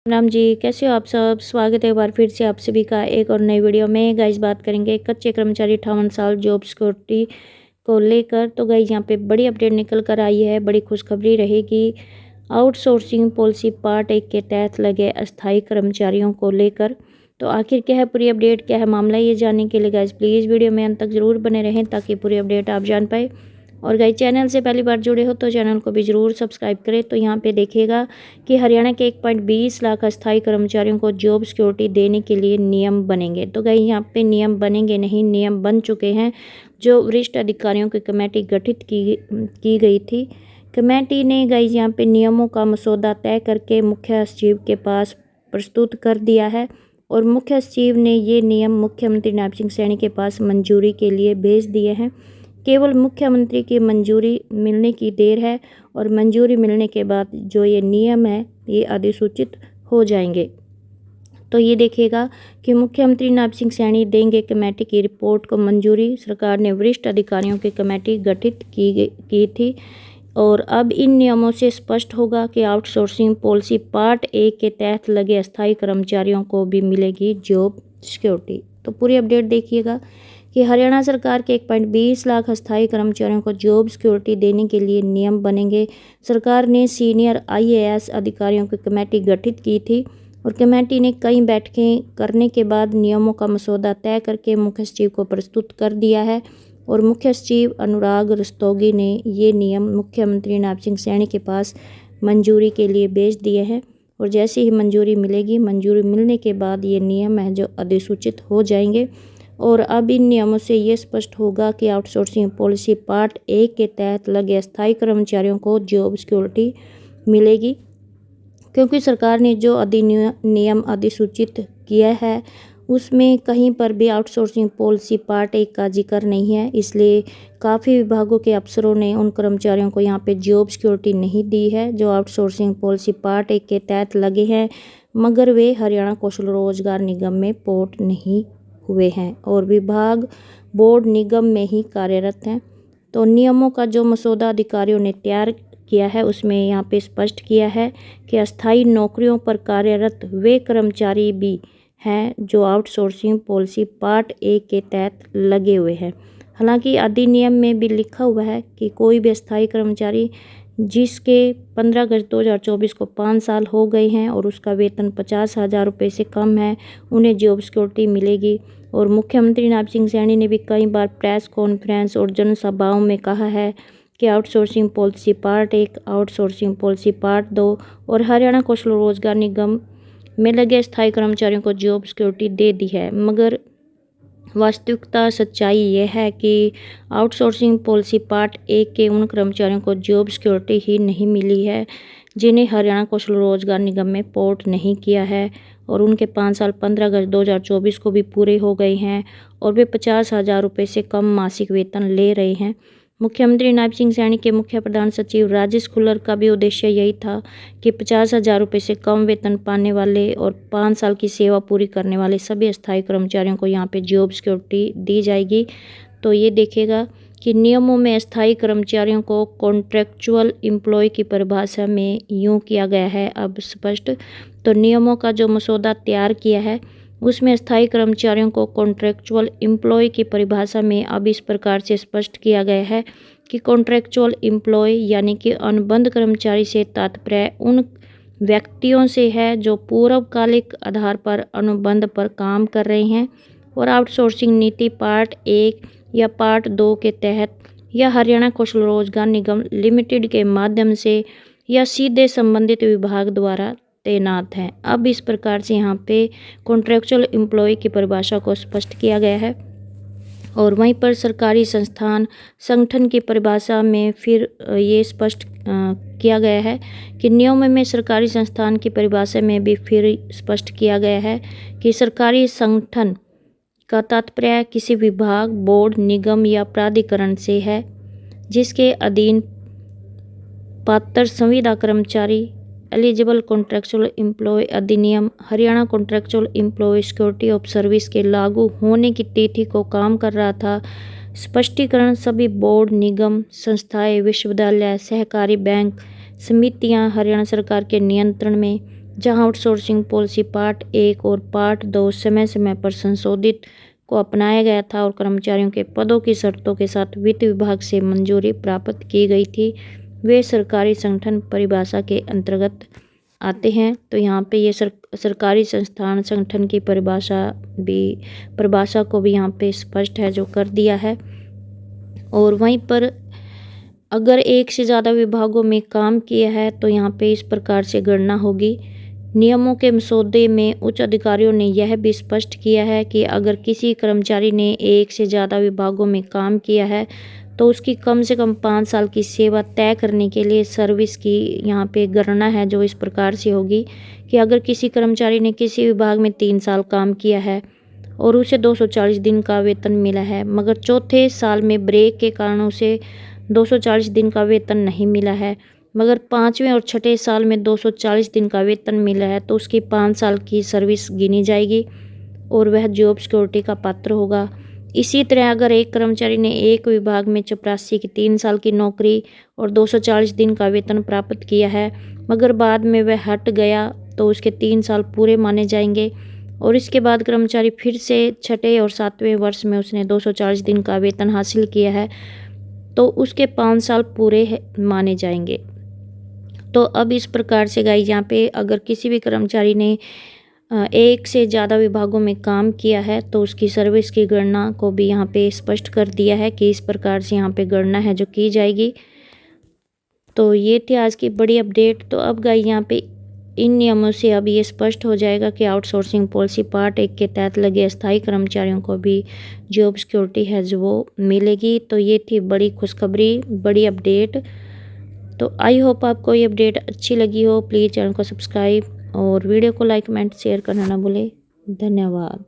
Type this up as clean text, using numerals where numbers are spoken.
राम जी, कैसे हो आप सब। स्वागत है एक बार फिर से आप सभी का एक और नई वीडियो में। गाइस बात करेंगे कच्चे कर्मचारी 58 साल जॉब सिक्योरिटी को लेकर। तो गाइस यहाँ पे बड़ी अपडेट निकल कर आई है, बड़ी खुशखबरी रहेगी। आउटसोर्सिंग पॉलिसी पार्ट 1 के तहत लगे अस्थायी कर्मचारियों को लेकर। तो आखिर क्या है पूरी अपडेट, क्या है मामला, ये जानने के लिए गाइस प्लीज़ वीडियो में अंत तक ज़रूर बने रहें ताकि पूरी अपडेट आप जान पाए। और गाइस चैनल से पहली बार जुड़े हो तो चैनल को भी ज़रूर सब्सक्राइब करें। तो यहाँ पे देखिएगा कि हरियाणा के 1.20 लाख अस्थायी कर्मचारियों को जॉब सिक्योरिटी देने के लिए नियम बनेंगे। तो गाइस यहाँ पे नियम बनेंगे नहीं, नियम बन चुके हैं। जो वरिष्ठ अधिकारियों की कमेटी गठित की गई थी, कमेटी ने गाइस यहाँ पे नियमों का मसौदा तय करके मुख्य सचिव के पास प्रस्तुत कर दिया है। और मुख्य सचिव ने ये नियम मुख्यमंत्री नायब सिंह सैनी के पास मंजूरी के लिए भेज दिए हैं। केवल मुख्यमंत्री की मंजूरी मिलने की देर है और मंजूरी मिलने के बाद जो ये नियम है ये अधिसूचित हो जाएंगे। तो ये देखिएगा कि मुख्यमंत्री नायब सिंह सैनी देंगे कमेटी की रिपोर्ट को मंजूरी। सरकार ने वरिष्ठ अधिकारियों की कमेटी गठित की थी और अब इन नियमों से स्पष्ट होगा कि आउटसोर्सिंग पॉलिसी पार्ट 1 के तहत लगे अस्थायी कर्मचारियों को भी मिलेगी जॉब सिक्योरिटी। तो पूरी अपडेट देखिएगा कि हरियाणा सरकार के 1.20 लाख अस्थायी कर्मचारियों को जॉब सिक्योरिटी देने के लिए नियम बनेंगे। सरकार ने सीनियर IAS अधिकारियों की कमेटी गठित की थी और कमेटी ने कई बैठकें करने के बाद नियमों का मसौदा तय करके मुख्य सचिव को प्रस्तुत कर दिया है। और मुख्य सचिव अनुराग रस्तोगी ने ये नियम मुख्यमंत्री नायब सिंह सैनी के पास मंजूरी के लिए भेज दिए हैं। और जैसे ही मंजूरी मिलेगी, मंजूरी मिलने के बाद ये नियम है जो अधिसूचित हो जाएंगे। और अब इन नियमों से ये स्पष्ट होगा कि आउटसोर्सिंग पॉलिसी पार्ट 1 के तहत लगे अस्थायी कर्मचारियों को जॉब सिक्योरिटी मिलेगी। क्योंकि सरकार ने जो नियम अधिसूचित किया है उसमें कहीं पर भी आउटसोर्सिंग पॉलिसी पार्ट 1 का जिक्र नहीं है, इसलिए काफ़ी विभागों के अफसरों ने उन कर्मचारियों को यहाँ पे जॉब सिक्योरिटी नहीं दी है जो आउटसोर्सिंग पॉलिसी पार्ट 1 के तहत लगे हैं, मगर वे हरियाणा कौशल रोजगार निगम में पोर्ट नहीं हुए हैं और विभाग बोर्ड निगम में ही कार्यरत हैं। तो नियमों का जो मसौदा अधिकारियों ने तैयार किया है उसमें यहाँ पे स्पष्ट किया है कि अस्थायी नौकरियों पर कार्यरत वे कर्मचारी भी हैं जो आउटसोर्सिंग पॉलिसी पार्ट 1 के तहत लगे हुए हैं। हालांकि अधिनियम में भी लिखा हुआ है कि कोई भी अस्थायी कर्मचारी जिसके 15 अगस्त 2024 को 5 साल हो गए हैं और उसका वेतन 50,000 रुपये से कम है, उन्हें जॉब सिक्योरिटी मिलेगी। और मुख्यमंत्री नायब सिंह सैनी ने भी कई बार प्रेस कॉन्फ्रेंस और जनसभाओं में कहा है कि outsourcing policy part 1, outsourcing policy part 2 और हरियाणा कौशल रोजगार निगम में लगे स्थायी कर्मचारियों को जॉब सिक्योरिटी दे दी है। मगर वास्तविकता सच्चाई यह है कि आउटसोर्सिंग पॉलिसी पार्ट 1 के उन कर्मचारियों को जॉब सिक्योरिटी ही नहीं मिली है जिन्हें हरियाणा कौशल रोजगार निगम में पोर्ट नहीं किया है और उनके 5 साल 15 अगस्त 2024 को भी पूरे हो गए हैं और वे 50,000 रुपये से कम मासिक वेतन ले रहे हैं। मुख्यमंत्री नायब सिंह सैनी के मुख्य प्रधान सचिव राजेश खुल्लर का भी उद्देश्य यही था कि 50,000 रुपये से कम वेतन पाने वाले और 5 साल की सेवा पूरी करने वाले सभी अस्थायी कर्मचारियों को यहाँ पे जॉब सिक्योरिटी दी जाएगी। तो ये देखेगा कि नियमों में अस्थायी कर्मचारियों को कॉन्ट्रैक्चुअल एम्प्लॉय की परिभाषा में यूँ किया गया है अब स्पष्ट। तो नियमों का जो मसौदा तैयार किया है उसमें अस्थायी कर्मचारियों को कॉन्ट्रैक्चुअल एम्प्लॉय की परिभाषा में अब इस प्रकार से स्पष्ट किया गया है कि कॉन्ट्रैक्चुअल एम्प्लॉय यानी कि अनुबंध कर्मचारी से तात्पर्य उन व्यक्तियों से है जो पूर्वकालिक आधार पर अनुबंध पर काम कर रहे हैं और आउटसोर्सिंग नीति पार्ट 1 या पार्ट 2 के तहत या हरियाणा कौशल रोजगार निगम लिमिटेड के माध्यम से या सीधे संबंधित विभाग द्वारा तैनात हैं। अब इस प्रकार से यहाँ पे कॉन्ट्रैक्चुअल एम्प्लॉय की परिभाषा को स्पष्ट किया गया है। और वहीं पर सरकारी संगठन की परिभाषा में फिर ये स्पष्ट किया गया है कि नियम में सरकारी संस्थान की परिभाषा में भी फिर स्पष्ट किया गया है कि सरकारी संगठन का तात्पर्य किसी विभाग, बोर्ड, निगम या प्राधिकरण से है जिसके अधीन पात्र संविदा कर्मचारी एलिजिबल कॉन्ट्रैक्चुअल एम्प्लॉय अधिनियम Haryana contractual employ security of service के लागू होने की तिथि को काम कर रहा था। स्पष्टीकरण सभी बोर्ड, निगम, संस्थाएं, विश्वविद्यालय, सहकारी बैंक, समितियां हरियाणा सरकार के नियंत्रण में जहां आउटसोर्सिंग पॉलिसी पार्ट 1 और पार्ट 2 समय समय पर संशोधित को अपनाया गया था और कर्मचारियों के पदों की शर्तों के साथ वित्त विभाग से मंजूरी प्राप्त की गई थी, वे सरकारी संगठन परिभाषा के अंतर्गत आते हैं। तो यहाँ पे ये सरकारी संस्थान संगठन की परिभाषा को भी यहाँ पे स्पष्ट है जो कर दिया है। और वहीं पर अगर एक से ज़्यादा विभागों में काम किया है तो यहाँ पे इस प्रकार से गणना होगी। नियमों के मसौदे में उच्च अधिकारियों ने यह भी स्पष्ट किया है कि अगर किसी कर्मचारी ने एक से ज़्यादा विभागों में काम किया है तो उसकी कम से कम 5 साल की सेवा तय करने के लिए सर्विस की यहाँ पे गणना है जो इस प्रकार से होगी कि अगर किसी कर्मचारी ने किसी विभाग में 3 साल काम किया है और उसे 240 दिन का वेतन मिला है, मगर चौथे साल में ब्रेक के कारण उसे 240 दिन का वेतन नहीं मिला है, मगर 5वें और 6ठे साल में 240 दिन का वेतन मिला है, तो उसकी 5 साल की सर्विस गिनी जाएगी और वह जॉब सिक्योरिटी का पात्र होगा। इसी तरह अगर एक कर्मचारी ने एक विभाग में चपरासी की 3 साल की नौकरी और 240 दिन का वेतन प्राप्त किया है, मगर बाद में वह हट गया तो उसके 3 साल पूरे माने जाएंगे और इसके बाद कर्मचारी फिर से 6ठे और 7वें वर्ष में उसने 240 दिन का वेतन हासिल किया है तो उसके 5 साल पूरे माने जाएंगे। तो अब इस प्रकार से गाइस यहाँ पे अगर किसी भी कर्मचारी ने एक से ज़्यादा विभागों में काम किया है तो उसकी सर्विस की गणना को भी यहाँ पे स्पष्ट कर दिया है कि इस प्रकार से यहाँ पे गणना है जो की जाएगी। तो ये थी आज की बड़ी अपडेट। तो अब गाइस यहाँ पे इन नियमों से अब ये स्पष्ट हो जाएगा कि आउटसोर्सिंग पॉलिसी पार्ट 1 के तहत लगे अस्थायी कर्मचारियों को भी जॉब सिक्योरिटी है जो वो मिलेगी। तो ये थी बड़ी खुशखबरी, बड़ी अपडेट। तो आई होप आपको ये अपडेट अच्छी लगी हो। प्लीज़ चैनल को सब्सक्राइब और वीडियो को लाइक कमेंट शेयर करना ना भूलें। धन्यवाद।